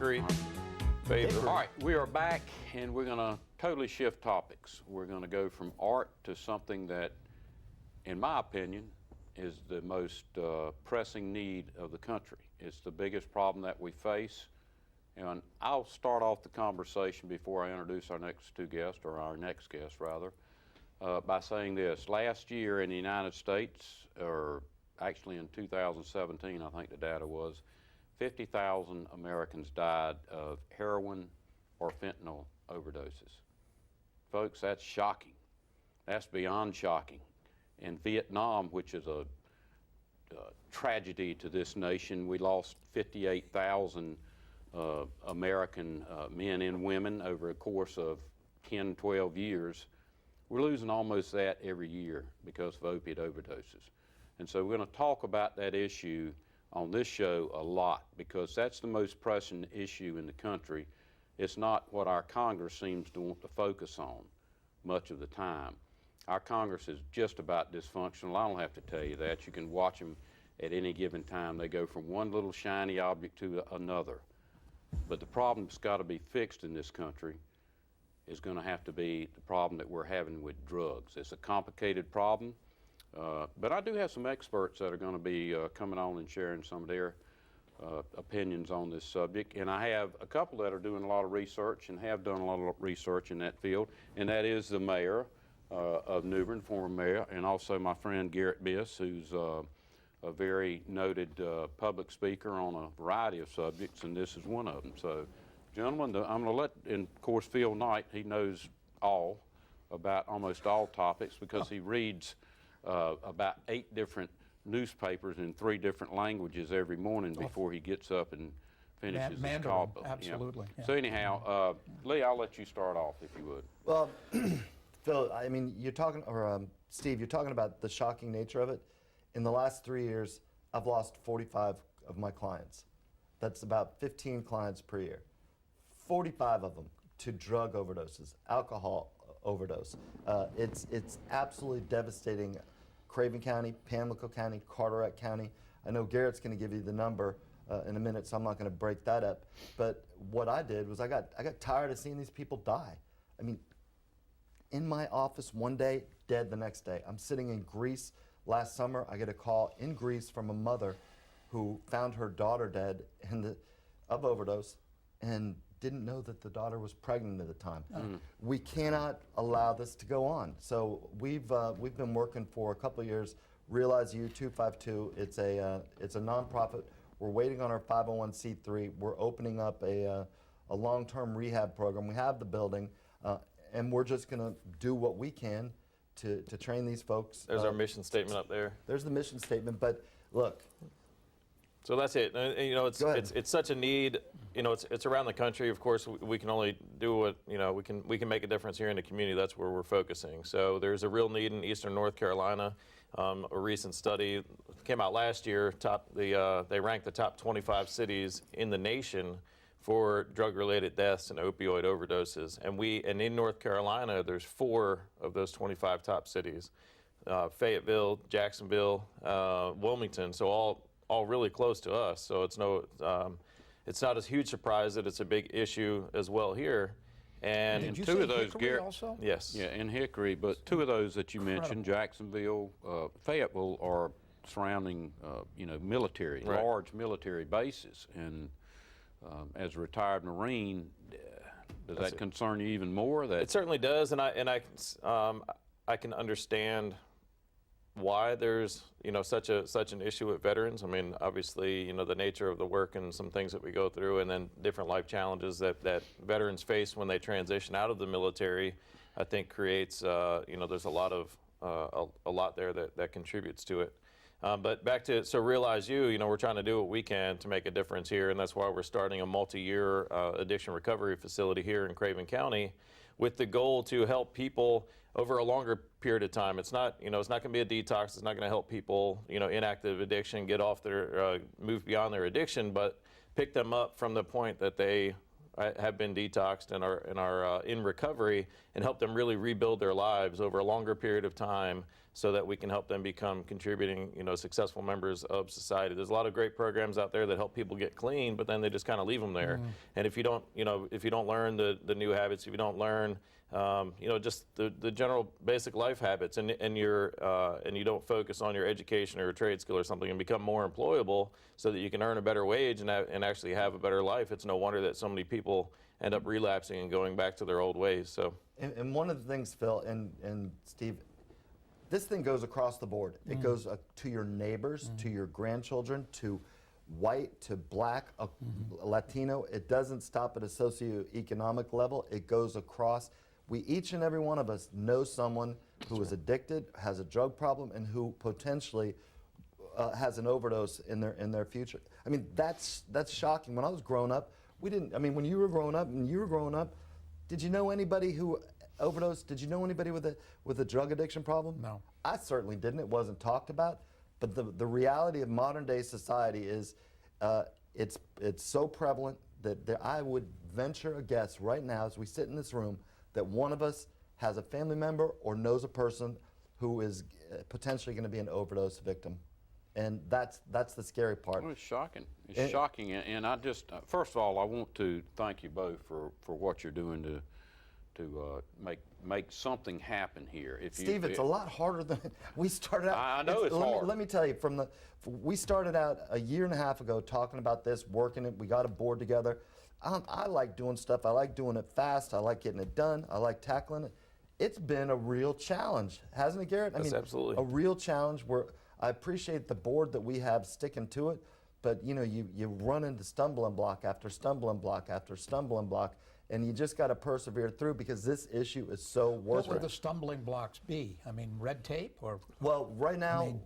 Hickory favor. All right, we are back, and we're going to totally shift topics. We're going to go from art to something that, in my opinion, is the most pressing need of the country. It's the biggest problem that we face. And I'll start off the conversation before I introduce our next two guests, or our next guest rather, by saying this. Last year in the United States, or actually in 2017, I think the data was, 50,000 Americans died of heroin or fentanyl overdoses. Folks, that's shocking. That's beyond shocking. In Vietnam, which is a tragedy to this nation, we lost 58,000 American men and women over a course of 10, 12 years. We're losing almost that every year because of opiate overdoses. And so we're going to talk about that issue on this show a lot, because that's the most pressing issue in the country. It's not what our Congress seems to want to focus on much of the time. Our Congress is just about dysfunctional. I don't have to tell you that. You can watch them at any given time. They go from one little shiny object to another. But the problem that's got to be fixed in this country is going to have to be the problem that we're having with drugs. It's a complicated problem, but I do have some experts that are going to be coming on and sharing some of their opinions on this subject. And I have a couple that are doing a lot of research and have done a lot of research in that field, and that is the mayor of New Bern, former mayor, and also my friend Garret Biss, who's a very noted public speaker on a variety of subjects, and this is one of them. So, gentlemen, I'm going to let, and of course, Phil Knight, he knows all about almost all topics because he reads about 8 different newspapers in 3 different languages every morning before he gets up and finishes his call. Absolutely. Yeah. So anyhow, Lee, I'll let you start off if you would. Well, Phil, I mean, you're talking, or Steve, you're talking about the shocking nature of it. In the last 3 years, I've lost 45 of my clients. That's about 15 clients per year. 45 of them to drug overdoses, alcohol overdose. It's absolutely devastating. Craven County, Pamlico County, Carteret County. I know Garrett's going to give you the number in a minute, so I'm not going to break that up. But what I did was I got tired of seeing these people die. I mean, in my office one day, dead the next day. I'm sitting in Greece. Last summer, I get a call in Greece from a mother who found her daughter dead of overdose and didn't know that the daughter was pregnant at the time. We cannot allow this to go on. So we've been working for a couple of years. Realize U 252. It's a nonprofit. We're waiting on our 501c3. We're opening up a long-term rehab program. We have the building, and we're just going to do what we can to train these folks. There's our mission statement up there. There's the mission statement, but look. So that's it. You know, it's such a need. You know, it's around the country. Of course, we can only do what, you know, we can make a difference here in the community. That's where we're focusing. So there's a real need in eastern North Carolina. A recent study came out last year. They ranked the top 25 cities in the nation for drug-related deaths and opioid overdoses. And in North Carolina, there's 4 of those 25 top cities. Fayetteville, Jacksonville, Wilmington, so all really close to us. So it's not a huge surprise that it's a big issue as well here. And 2 of those, Garrett, also? Yes. Yeah, in Hickory, but 2 of those that you mentioned, Jacksonville, Fayetteville, are surrounding, you know, military, right, large military bases. And as a retired Marine, does that concern you even more? That it certainly does, and I can understand why there's, you know, such an issue with veterans. I mean, obviously, you know, the nature of the work and some things that we go through, and then different life challenges that veterans face when they transition out of the military, I think creates, you know, there's a lot there that contributes to it. But back to, so Realize You, you know, we're trying to do what we can to make a difference here, and that's why we're starting a multi-year addiction recovery facility here in Craven County with the goal to help people over a longer period of time. It's not, you know, it's not going to be a detox. It's not going to help people, you know, in active addiction get off their, move beyond their addiction, but pick them up from the point that they have been detoxed and are in recovery and help them really rebuild their lives over a longer period of time so that we can help them become contributing, successful members of society. There's a lot of great programs out there that help people get clean, but then they just kind of leave them there. And if you don't, if you don't learn the new habits, if you don't learn, just the general basic life habits, and you don't focus on your education or a trade skill or something and become more employable so that you can earn a better wage and actually have a better life, it's no wonder that so many people end up relapsing and going back to their old ways. So, and one of the things, Phil and Steve, this thing goes across the board. It goes to your neighbors, to your grandchildren, to white, to black, Latino. It doesn't stop at a socioeconomic level. It goes across. We, each and every one of us, know someone who is addicted, has a drug problem, and who potentially has an overdose in their future. I mean, that's shocking. When I was growing up, we didn't. I mean, when you were growing up, did you know anybody who overdosed? Did you know anybody with a drug addiction problem? No. I certainly didn't. It wasn't talked about. But the reality of modern day society is it's so prevalent that I would venture a guess right now as we sit in this room that one of us has a family member or knows a person who is potentially going to be an overdose victim. And that's the scary part. Well, it's shocking. It's shocking. And I just, first of all, I want to thank you both for what you're doing to make something happen here. Steve, it's a lot harder than we started out. I know it's hard. Let me tell you, we started out a year and a half ago talking about this, working it. We got a board together. I like doing stuff. I like doing it fast. I like getting it done. I like tackling it. It's been a real challenge, hasn't it, Garrett? Yes, absolutely. A real challenge where I appreciate the board that we have sticking to it, but you run into stumbling block after stumbling block after stumbling block, and you just got to persevere through because this issue is so worth it. What would the stumbling blocks be? I mean, red tape or? Well, right now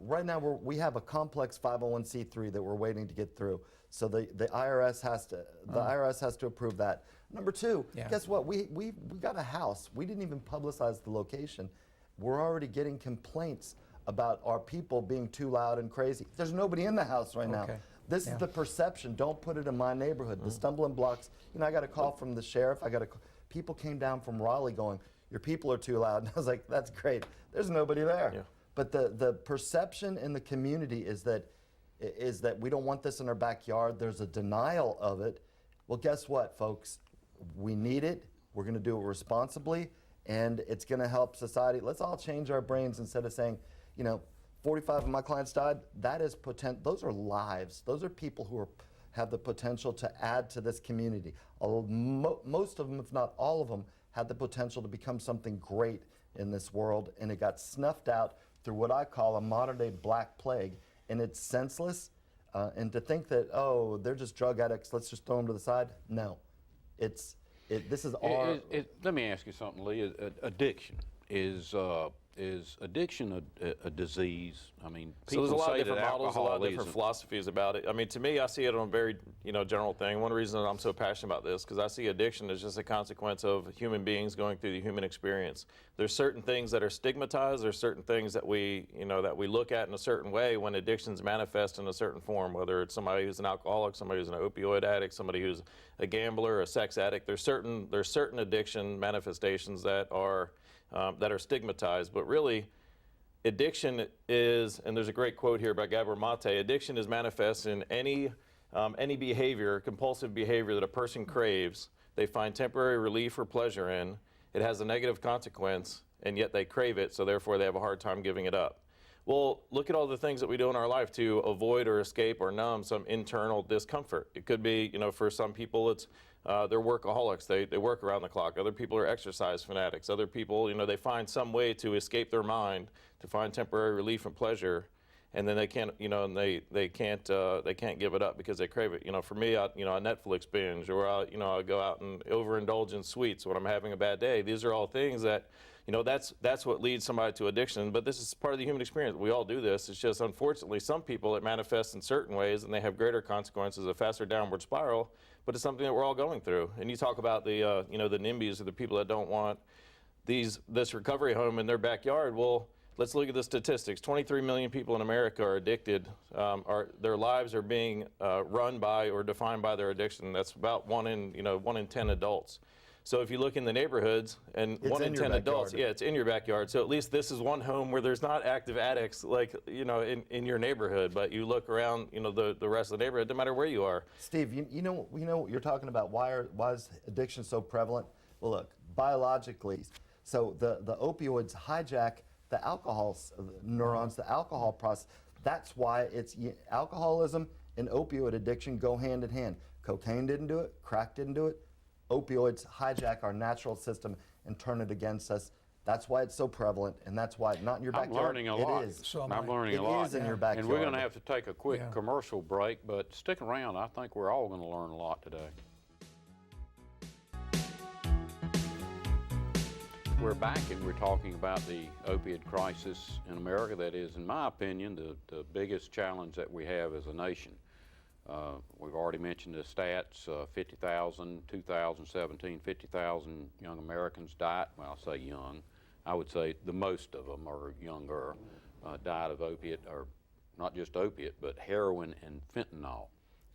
we have a complex 501c3 that we're waiting to get through. So the IRS has to approve that. Number two, guess what? We got a house. We didn't even publicize the location. We're already getting complaints about our people being too loud and crazy. There's nobody in the house right now. This is the perception. Don't put it in my neighborhood. The stumbling blocks. I got a call from the sheriff. People came down from Raleigh going, "Your people are too loud." And I was like, "That's great." There's nobody there. Yeah. But the perception in the community is that we don't want this in our backyard. There's a denial of it. Well, guess what, folks? We need it. We're going to do it responsibly, and it's going to help society. Let's all change our brains instead of saying, 45 of my clients died. That is those are lives. Those are people who have the potential to add to this community. Most of them, if not all of them, had the potential to become something great in this world, and it got snuffed out through what I call a modern-day black plague. And it's senseless. And to think that, oh, they're just drug addicts, let's just throw them to the side. No. This is our... Let me ask you something, Lee. Addiction. Is addiction a disease? I mean, people so there's a lot say of different that models, a lot of different philosophies about it. I mean, to me, I see it on a very, general thing. One reason I'm so passionate about this, because I see addiction as just a consequence of human beings going through the human experience. There's certain things that are stigmatized. There's certain things that we look at in a certain way when addictions manifest in a certain form, whether it's somebody who's an alcoholic, somebody who's an opioid addict, somebody who's a gambler, a sex addict. There's certain addiction manifestations that are stigmatized, but really addiction is, and there's a great quote here by Gabor Mate, addiction is manifest in any behavior, compulsive behavior that a person craves, they find temporary relief or pleasure in, it has a negative consequence, and yet they crave it, so therefore they have a hard time giving it up. Well, look at all the things that we do in our life to avoid or escape or numb some internal discomfort. It could be, for some people it's they're workaholics. They work around the clock. Other people are exercise fanatics. Other people, they find some way to escape their mind, to find temporary relief and pleasure, and then they can't, and they can't give it up because they crave it. For me, a Netflix binge, or I'll go out and overindulge in sweets when I'm having a bad day. These are all things that, that's what leads somebody to addiction. But this is part of the human experience. We all do this. It's just, unfortunately, some people it manifests in certain ways, and they have greater consequences, a faster downward spiral. But it's something that we're all going through. And you talk about the the NIMBYs, or the people that don't want this recovery home in their backyard. Well, let's look at the statistics. 23 million people in America are addicted. Their lives are being run by or defined by their addiction. That's about one in 10 adults. So if you look in the neighborhoods, and It's 1 in in your 10 adults, backyard. yeah, it's in your backyard. So at least this is one home where there's not active addicts, like, in your neighborhood. But you look around, the rest of the neighborhood, no matter where you are. Steve, you know what you're talking about. Why is addiction so prevalent? Well, look, biologically, so the opioids hijack the alcohol neurons, the alcohol process. That's why alcoholism and opioid addiction go hand in hand. Cocaine didn't do it, crack didn't do it. Opioids hijack our natural system and turn it against us. That's why it's so prevalent, and that's why not in your backyard. I'm learning a lot. It is. So am I'm I. learning a It lot. is in your backyard. And we're going to have to take a quick Yeah. commercial break, but stick around. I think we're all going to learn a lot today. We're back, and we're talking about the opiate crisis in America. That is, in my opinion, the biggest challenge that we have as a nation. We've already mentioned the stats, 50,000, 2017, 50,000 young Americans died. Well, I say young. I would say the most of them are younger, died of opiate, or not just opiate, but heroin and fentanyl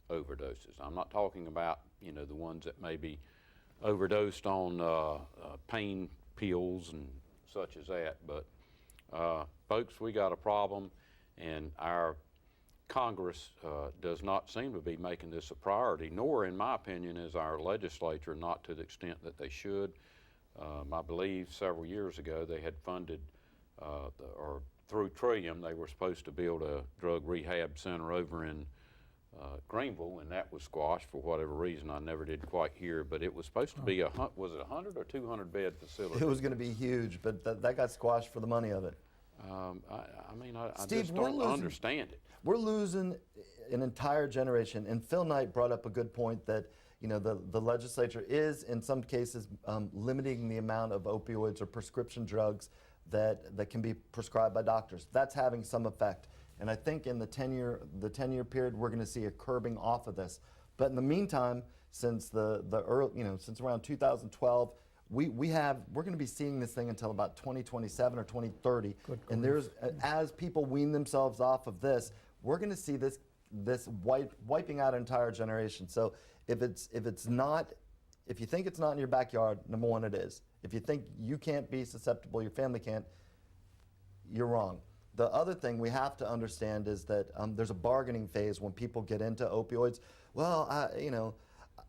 overdoses. I'm not talking about, the ones that maybe overdosed on pain pills and such as that. But folks, we got a problem, and our Congress does not seem to be making this a priority, nor, in my opinion, is our legislature, not to the extent that they should. I believe several years ago they had funded, or through Trillium, they were supposed to build a drug rehab center over in Greenville, and that was squashed for whatever reason. I never did quite hear, but it was supposed to be was it a 100 or 200 bed facility? It was going to be huge, but that got squashed for the money of it. I Steve, just we're don't losing- understand it. We're losing an entire generation, and Phil Knight brought up a good point that the legislature is in some cases limiting the amount of opioids or prescription drugs that can be prescribed by doctors. That's having some effect, and I think in the 10-year period we're going to see a curbing off of this. But in the meantime, since since around 2012. We're going to be seeing this thing until about 2027 or 2030, and as people wean themselves off of this, we're going to see this wiping out an entire generation. So if you think it's not in your backyard, number one, it is. If you think you can't be susceptible, your family can't, you're wrong. The other thing we have to understand is that there's a bargaining phase when people get into opioids. Well,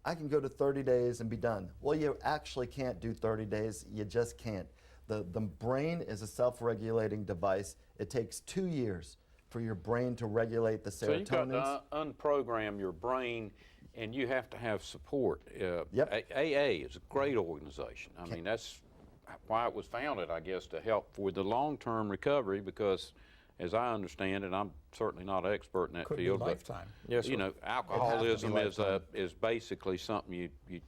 I can go to 30 days and be done. Well, you actually can't do 30 days. You just can't. The brain is a self-regulating device. It takes 2 years for your brain to regulate the serotonin. So you've got to unprogram your brain, and you have to have support. Yep. AA is a great organization. I mean, that's why it was founded, I guess, to help with the long-term recovery, because as I understand it, I'm certainly not an expert in that Could be field, lifetime. Yes, sir. Alcoholism lifetime. is basically something you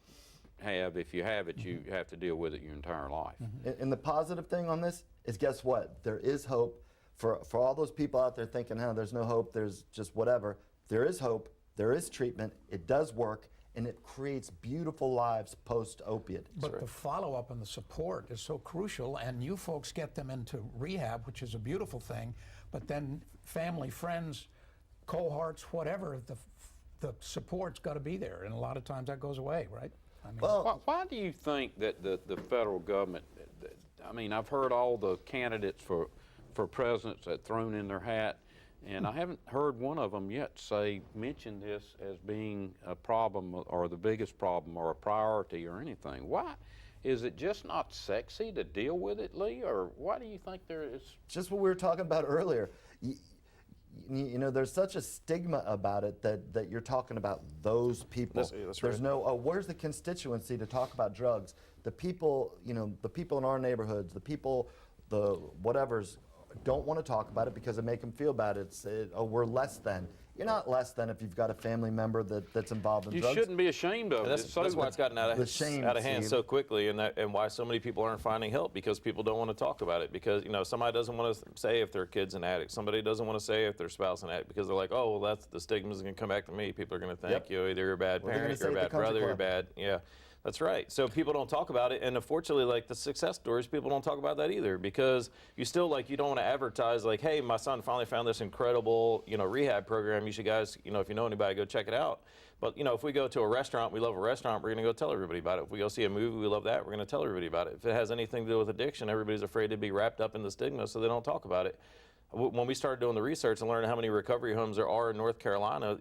have. If you have it, you have to deal with it your entire life. And the positive thing on this is, guess what? There is hope for all those people out there thinking, there's no hope, there's just whatever. There is hope, there is treatment, it does work, and it creates beautiful lives post-opiate. But the follow-up and the support is so crucial, and you folks get them into rehab, which is a beautiful thing, but then family, friends, cohorts, whatever, the support's got to be there, and a lot of times that goes away, right? I mean, Why do you think that the federal government, I mean, I've heard all the candidates for presidents that thrown in their hat, and I haven't heard one of them yet mention this as being a problem or the biggest problem or a priority or anything. Why? Is it just not sexy to deal with it, Lee, or why do you think there is? Just what we were talking about earlier. There's such a stigma about it that you're talking about those people. That's There's right. no, where's the constituency to talk about drugs? The people, the people in our neighborhoods, the people, the whatevers, don't want to talk about it because it make them feel bad. We're less than. You're not less than if you've got a family member that's involved in You drugs. shouldn't be ashamed of And it. that's why it's gotten out The shame, of hand Steve. so quickly, and why so many people aren't finding help, because people don't want to talk about it, because somebody doesn't want to say if their kid's an addict, somebody doesn't want to say if their spouse is an addict, because they're like, oh, well, that's the stigma's going to come back to me. People are going to think Yep. either you're a bad Well, they're parent, gonna you're a say at the bad country brother, you're club. bad, yeah. That's right. So people don't talk about it, and unfortunately, like the success stories, people don't talk about that either, because you still you don't want to advertise like, hey, my son finally found this incredible rehab program. You should guys, if you know anybody, go check it out. But if we go to a restaurant, we love a restaurant, we're going to go tell everybody about it. If we go see a movie, we love that, we're going to tell everybody about it. If it has anything to do with addiction, everybody's afraid to be wrapped up in the stigma, so they don't talk about it. When we started doing the research and learning how many recovery homes there are in North Carolina,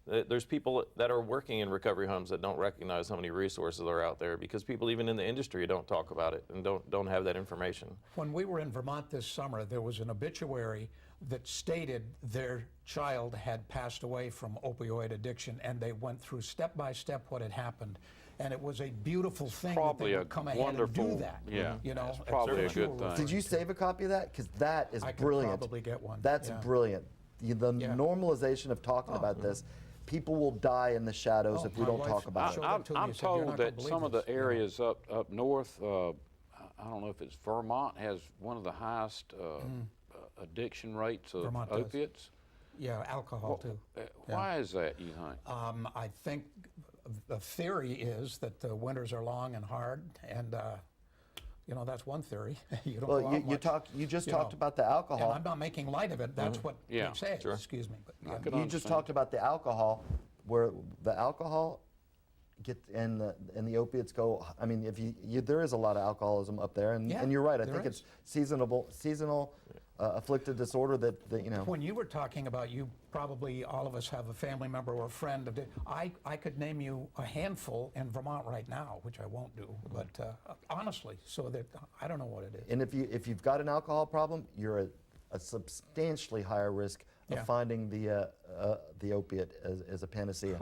there's people that are working in recovery homes that don't recognize how many resources are out there, because people even in the industry don't talk about it and don't have that information. When we were in Vermont this summer, there was an obituary that stated their child had passed away from opioid addiction, and they went through step by step what had happened. And it was a beautiful thing that they would come ahead and do that. Yeah, it's probably a good thing. Did you save a copy of that? Because that is brilliant. I could probably get one. That's yeah. brilliant. The normalization of talking about this, people will die in the shadows if we don't talk about it. I'm told that some of the areas up north, I don't know if it's Vermont, has one of the highest addiction rates of Vermont does. opiates. Yeah, alcohol too. Why is that, you think? I think the theory is that the winters are long and hard, and that's one theory. You don't go out much, you just talked about the alcohol. And I'm not making light of it. That's what they say. Sure. Excuse me. But, You just talked about the alcohol, where the alcohol and the opiates go. I mean, if there is a lot of alcoholism up there, and you're right. I think it's seasonal afflicted disorder that When you were talking about, probably all of us have a family member or a friend. I could name you a handful in Vermont right now, which I won't do. But honestly, so that I don't know what it is. And if you've got an alcohol problem, you're at a substantially higher risk of finding the opiate as a panacea.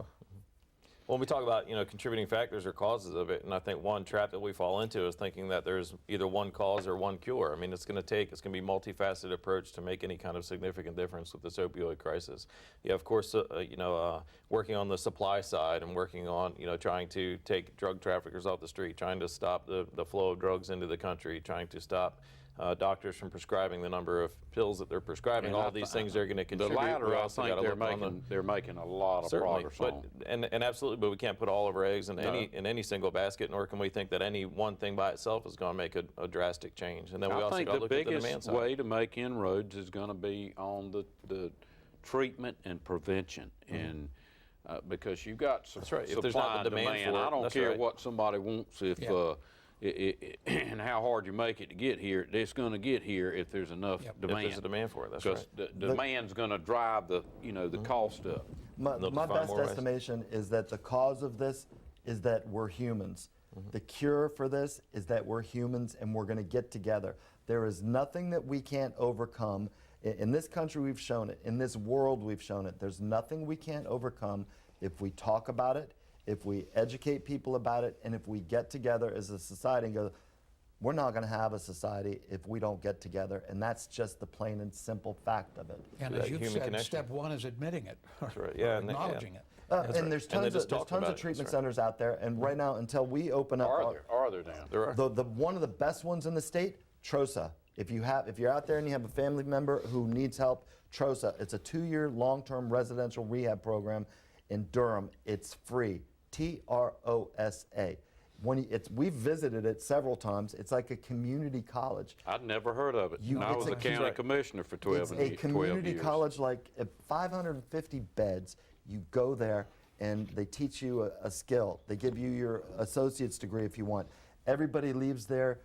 When we talk about contributing factors or causes of it, and I think one trap that we fall into is thinking that there's either one cause or one cure. I mean, it's going to be a multifaceted approach to make any kind of significant difference with this opioid crisis. Yeah, of course, working on the supply side and working on trying to take drug traffickers off the street, trying to stop the flow of drugs into the country, trying to stop doctors from prescribing the number of pills that they're prescribing. All these things are going to contribute. The latter, I think they're making a lot of progress on. And absolutely, but we can't put all of our eggs in any single basket, nor can we think that any one thing by itself is going to make a drastic change. And then we also got to look at the demand side. I think the biggest way to make inroads is going to be on the treatment and prevention, and because you've got supply and demand. I don't care what somebody wants and how hard you make it to get here. It's going to get here if there's enough demand. If there's a demand for it, that's right. Because the demand's going to drive the cost up. My best estimation is that the cause of this is that we're humans. The cure for this is that we're humans and we're going to get together. There is nothing that we can't overcome. In this country, we've shown it. In this world, we've shown it. There's nothing we can't overcome if we talk about it, if we educate people about it, and if we get together as a society and go, we're not going to have a society if we don't get together, and that's just the plain and simple fact of it. And as you've said, step one is admitting it, that's right. Yeah, acknowledging it. And there's tons of treatment centers out there, and right now, until we open up, are there now? There are. One of the best ones in the state, TROSA. If you're out there and you have a family member who needs help, TROSA. It's a 2-year long-term residential rehab program in Durham. It's free. TROSA. We've visited it several times. It's like a community college. I'd never heard of it. I was a county commissioner for 12 years. It's a community college, like 550 beds. You go there and they teach you a skill. They give you your associate's degree if you want. Everybody leaves there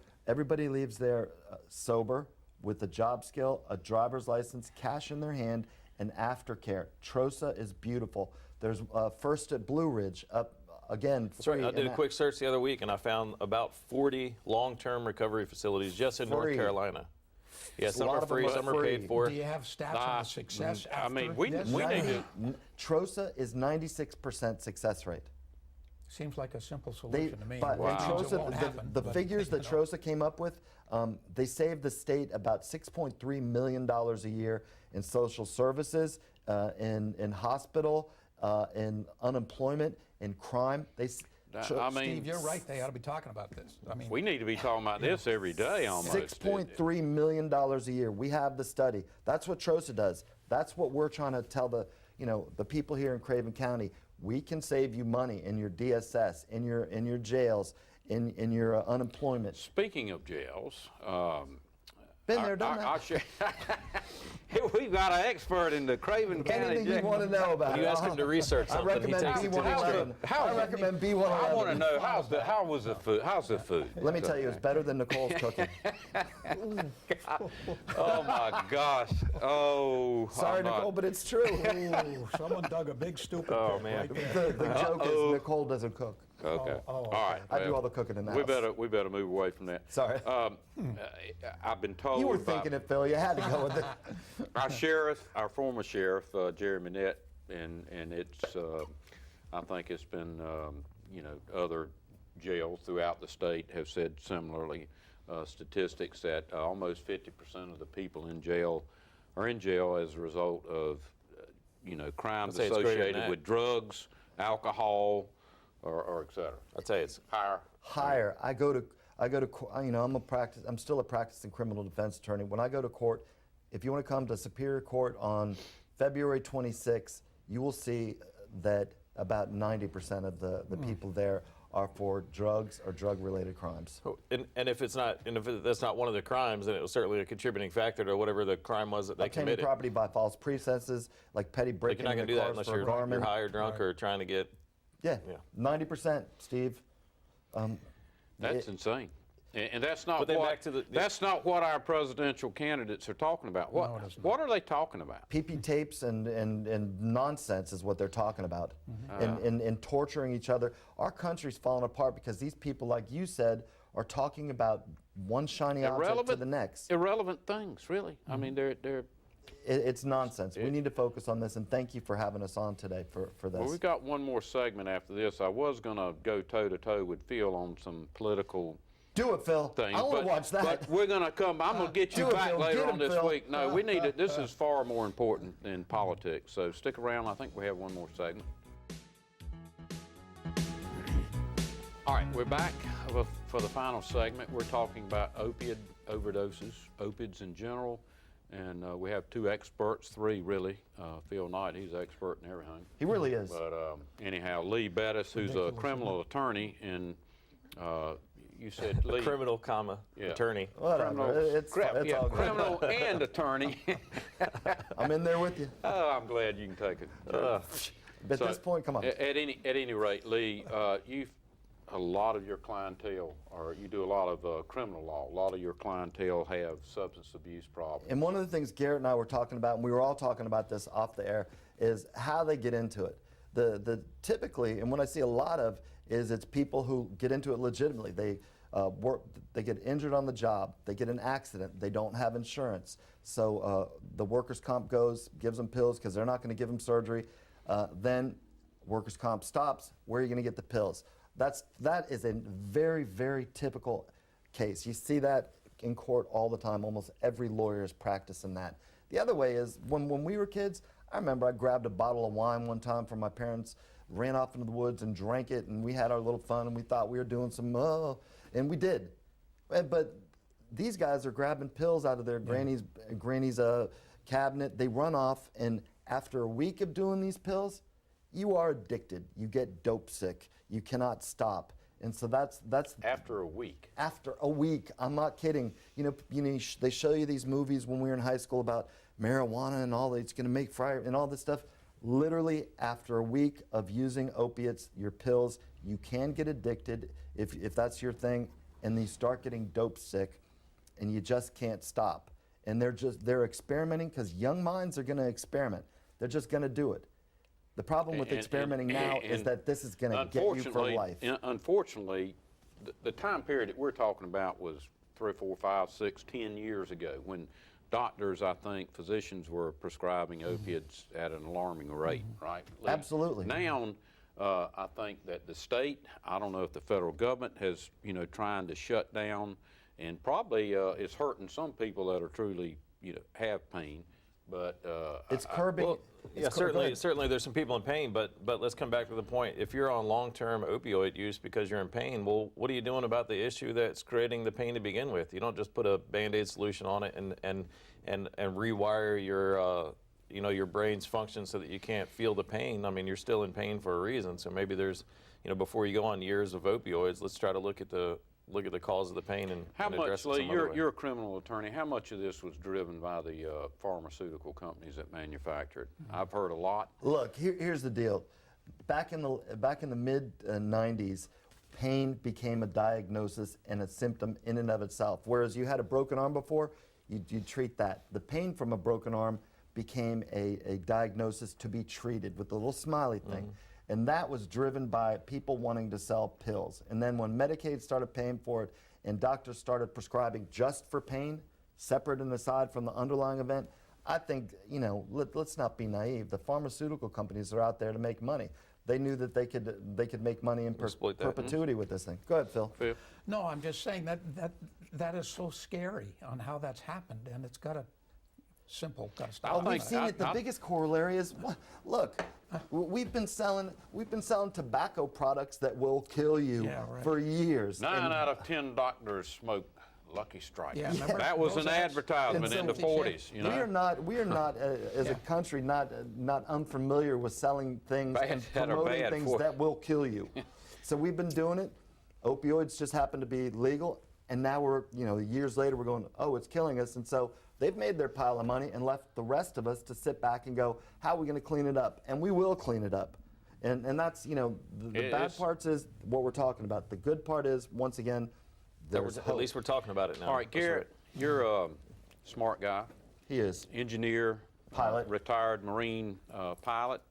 sober with a job skill, a driver's license, cash in their hand, and aftercare. TROSA is beautiful. There's First at Blue Ridge up. Again, that's right. I did a quick search the other week, and I found about 40 long-term recovery facilities just in North Carolina. Yeah, some are free, some are paid for. Do you have stats on the success? I mean, we need to. TROSA is 96% success rate. Seems like a simple solution to me. But the figures that TROSA came up with, they saved the state about $6.3 million a year in social services, in hospital, in unemployment, in crime. Steve, you're right. They ought to be talking about this. I mean, we need to be talking about this every day almost. $6.3 million a year. We have the study. That's what TROSA does. That's what we're trying to tell the people here in Craven County. We can save you money in your DSS, in your jails, in your unemployment. Speaking of jails, Been there, done I'll that. share. We've got an expert in the Craven County Anything you jail. want to know about You it. ask him to research I something, he recommend takes it to the extreme. B111. I recommend B111. I want to know how was the food? How's the food? Let me tell you, it's better than Nicole's cooking. Oh my gosh! Oh, Sorry, I'm not- Nicole, but it's true. Ooh, someone dug a big stupid Oh, pit man. right there. The joke is Nicole doesn't cook. Okay. Oh, All right. I do well, all the cooking in the we house. better move away from that. Sorry. I've been told You were by thinking it, Phil. You had to go with it. our former sheriff, Jerry Minette, and it's I think it's been other jails throughout the state have said similarly. Statistics that almost 50% of the people in jail are in jail as a result of crimes I'd say it's greater than associated that. with drugs, alcohol, or et cetera. I'd say it's Higher. Higher. I'm still a practicing criminal defense attorney. When I go to court, if you want to come to Superior Court on February 26th, you will see that about 90% of the people there are for drugs or drug-related crimes. and if it's not, and if that's not one of the crimes, then it was certainly a contributing factor to whatever the crime was that they Obtaining committed. property by false pretenses, like petty Like breaking you're not going to into do that cars unless for a you're garment. high or drunk or trying to get. Yeah, Yeah. 90%, Steve. That's insane. And that's not But then what back to the- that's not what our presidential candidates are talking about. What No, it is not. what are they talking about? PP tapes and nonsense is what they're talking about, Mm-hmm. and torturing each other. Our country's falling apart because these people, like you said, are talking about one shiny object to the next. Irrelevant things, really. I mean, they're It's nonsense. We need to focus on this, and thank you for having us on today for this. Well, we've got one more segment after this. I was going to go toe-to-toe with Phil on some political Do it, Phil. things. I want to but- watch that. But we're going to come. I'm going to get you Do it, back Phil. later Get on him, this Phil. week. No, we need it. This is far more important than politics. So stick around. I think we have one more segment. All right, we're back for the final segment. We're talking about opiate overdoses, opiates in general. And we have two experts, three really. Phil Knight, he's an expert in everything. He really is. But anyhow, Lee Bettis, who's a criminal attorney, and you said Lee. Criminal, attorney. Whatever. It's all good. Criminal and attorney. I'm in there with you. Oh, I'm glad you can take it. But So, at this point, come on. At any rate, Lee, you've a lot of your clientele, or you do a lot of criminal law. A lot of your clientele have substance abuse problems. And one of the things Garrett and I were talking about, and we were all talking about this off the air, is how they get into it. The typically, and what I see a lot of is it's people who get into it legitimately. They they get injured on the job, they get an accident, they don't have insurance. So the workers' comp gives them pills because they're not going to give them surgery. Then workers' comp stops. Where are you going to get the pills? That is a very, very typical case. You see that in court all the time. Almost every lawyer is practicing that. The other way is when we were kids, I remember I grabbed a bottle of wine one time from my parents, ran off into the woods and drank it, and we had our little fun, and we thought we were doing some, and we did. But these guys are grabbing pills out of their granny's cabinet. They run off, and after a week of doing these pills, you are addicted. You get dope sick. You cannot stop. And so that's After a week. after a week. I'm not kidding. They show you these movies when we were in high school about marijuana and all that. It's going to make fire and all this stuff. Literally, after a week of using opiates, your pills, you can get addicted if that's your thing, and you start getting dope sick, and you just can't stop. And they're experimenting because young minds are going to experiment. They're just going to do it. The problem with experimenting now is that this is going to get you for life. Unfortunately, the time period that we're talking about was 3, 4, 5, 6, 10 years ago when doctors, I think, physicians were prescribing opiates at an alarming rate, right? Lee? Absolutely. Now, I think that the state, I don't know if the federal government has, trying to shut down, and probably is hurting some people that are truly, have pain. But It's curbing. Well, it's yeah, go ahead. certainly there's some people in pain, but let's come back to the point. If you're on long-term opioid use because you're in pain, well, what are you doing about the issue that's creating the pain to begin with? You don't just put a Band-Aid solution on it and rewire your your brain's function so that you can't feel the pain. I mean, you're still in pain for a reason. So maybe there's, before you go on years of opioids, let's try to look at the look at the cause of the pain and How and address much, it Lee, some other way. you're a criminal attorney, how much of this was driven by the pharmaceutical companies that manufactured? I've heard a lot. Look, here's the deal. Back in the mid 90s, pain became a diagnosis and a symptom in and of itself. Whereas you had a broken arm before, you'd treat that. The pain from a broken arm became a diagnosis to be treated with a little smiley thing. And that was driven by people wanting to sell pills. And then when Medicaid started paying for it and doctors started prescribing just for pain, separate and aside from the underlying event, I think, let's not be naive. The pharmaceutical companies are out there to make money. They knew that they could make money in Exploit that. perpetuity with this thing. Go ahead, Phil. Phil? No, I'm just saying that is so scary on how that's happened, and it's got to stop. We've seen it. The biggest corollary is, look, we've been selling tobacco products that will kill you for years. 9 out of 10 doctors smoke Lucky Strike. Yeah, remember that was those an ads? advertisement in the 40s. We are not as a country not unfamiliar with selling things Bad and that are promoting bad things for you. that will kill you. So we've been doing it. Opioids just happen to be legal, and now we're years later we're going, oh, it's killing us, and so they've made their pile of money and left the rest of us to sit back and go, how are we going to clean it up? And we will clean it up. And that's the bad parts is what we're talking about. The good part is, once again, there's At least we're talking about it now. All right, That's Garrett, you're a smart guy. He is. Engineer, Pilot. retired Marine pilot.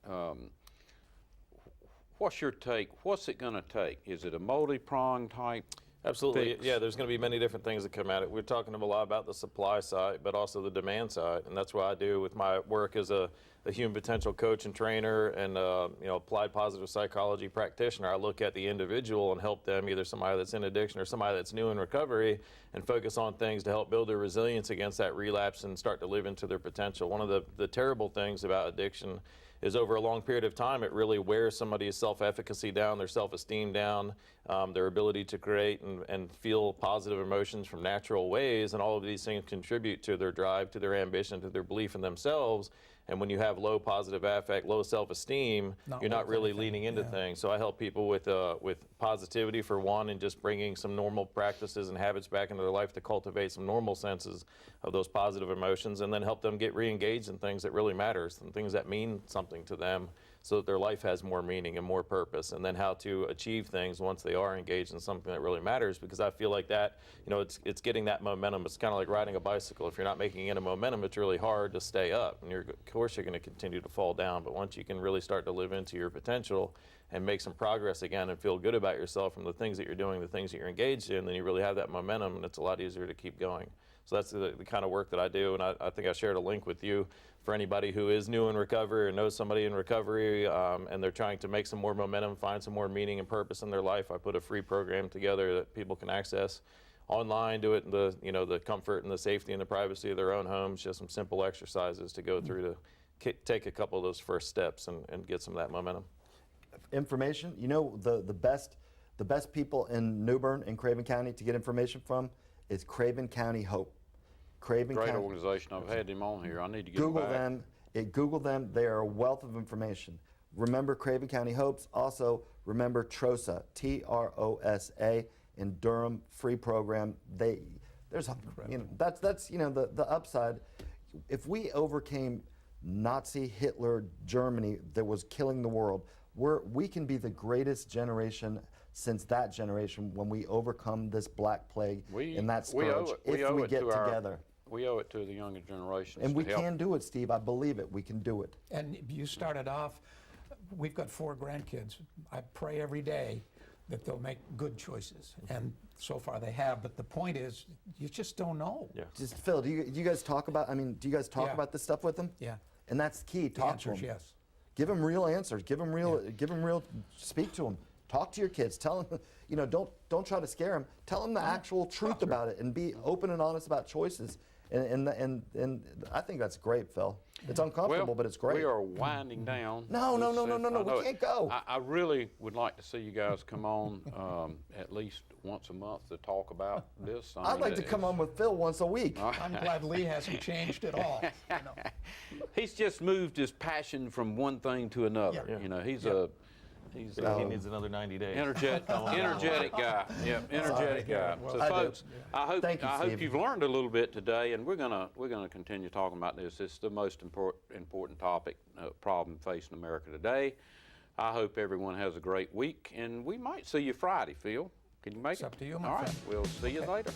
What's your take? What's it going to take? Is it a multi-pronged type? Absolutely. fix? Yeah, there's going to be many different things that come at it. We're talking a lot about the supply side, but also the demand side, and that's what I do with my work as a human potential coach and trainer and applied positive psychology practitioner. I look at the individual and help them, either somebody that's in addiction or somebody that's new in recovery, and focus on things to help build their resilience against that relapse and start to live into their potential. One of the terrible things about addiction is over a long period of time, it really wears somebody's self-efficacy down, their self-esteem down, their ability to create and feel positive emotions from natural ways, and all of these things contribute to their drive, to their ambition, to their belief in themselves. And when you have low positive affect, low self-esteem, you're not really leaning into things. So I help people with positivity for one, and just bringing some normal practices and habits back into their life to cultivate some normal senses of those positive emotions, and then help them get re-engaged in things that really matters, and things that mean something to them, so that their life has more meaning and more purpose, and then how to achieve things once they are engaged in something that really matters. Because I feel like that, it's getting that momentum. It's kind of like riding a bicycle. If you're not making any momentum, it's really hard to stay up, and of course you're going to continue to fall down. But once you can really start to live into your potential and make some progress again and feel good about yourself from the things that you're doing, the things that you're engaged in, then you really have that momentum, and it's a lot easier to keep going. So that's the kind of work that I do, and I think I shared a link with you for anybody who is new in recovery or knows somebody in recovery, and they're trying to make some more momentum, find some more meaning and purpose in their life. I put a free program together that people can access online, do it in the comfort and the safety and the privacy of their own homes, just some simple exercises to go through to take a couple of those first steps and get some of that momentum. Information, the best people in New Bern and Craven County to get information from is Craven County Hope. Craven Great County. organization. I've had them on here. I need to get Google them back. Google them. They are a wealth of information. Remember Craven County Hopes. Also remember TROSA, TROSA in Durham, free program. That's the upside. If we overcame Nazi Hitler Germany that was killing the world, we can be the greatest generation since that generation when we overcome this black plague and that scourge. If we get together. We owe it to the younger generations. And we to help. can do it, Steve. I believe it. We can do it. And you started off, we've got 4 grandkids. I pray every day that they'll make good choices. And so far they have. But the point is, you just don't know. Yeah. Just Phil, do you guys talk about? About this stuff with them? Yeah. And that's key. The Talk answer to is them. yes. Give them real answers. Give them real. Speak to them. Talk to your kids. Tell them. Don't try to scare them. Tell them the actual truth about it, and be open and honest about choices. And I think that's great, Phil. It's uncomfortable, but it's great. We are winding down. No. I We can't go. I really would like to see you guys come on at least once a month to talk about this. I'd like to come on with Phil once a week. I'm glad Lee hasn't changed at all. He's just moved his passion from one thing to another. Yeah. He's He needs another 90 days. Energetic guy. Yep, energetic guy. well, So, I do. folks, I hope Thank you, I hope Steve. you've learned a little bit today, and we're gonna continue talking about this. It's the most important topic, problem facing America today. I hope everyone has a great week, and we might see you Friday, Phil. Can you make It's it? up to you, my All right, friend. we'll see you later.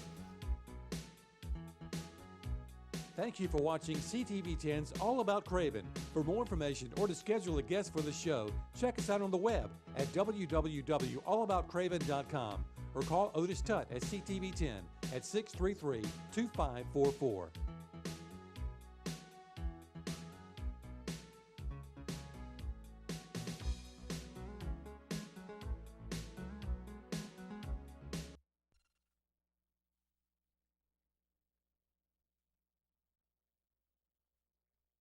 Thank you for watching CTV10's All About Craven. For more information or to schedule a guest for the show, check us out on the web at www.allaboutcraven.com or call Otis Tutt at CTV10 at 633-2544.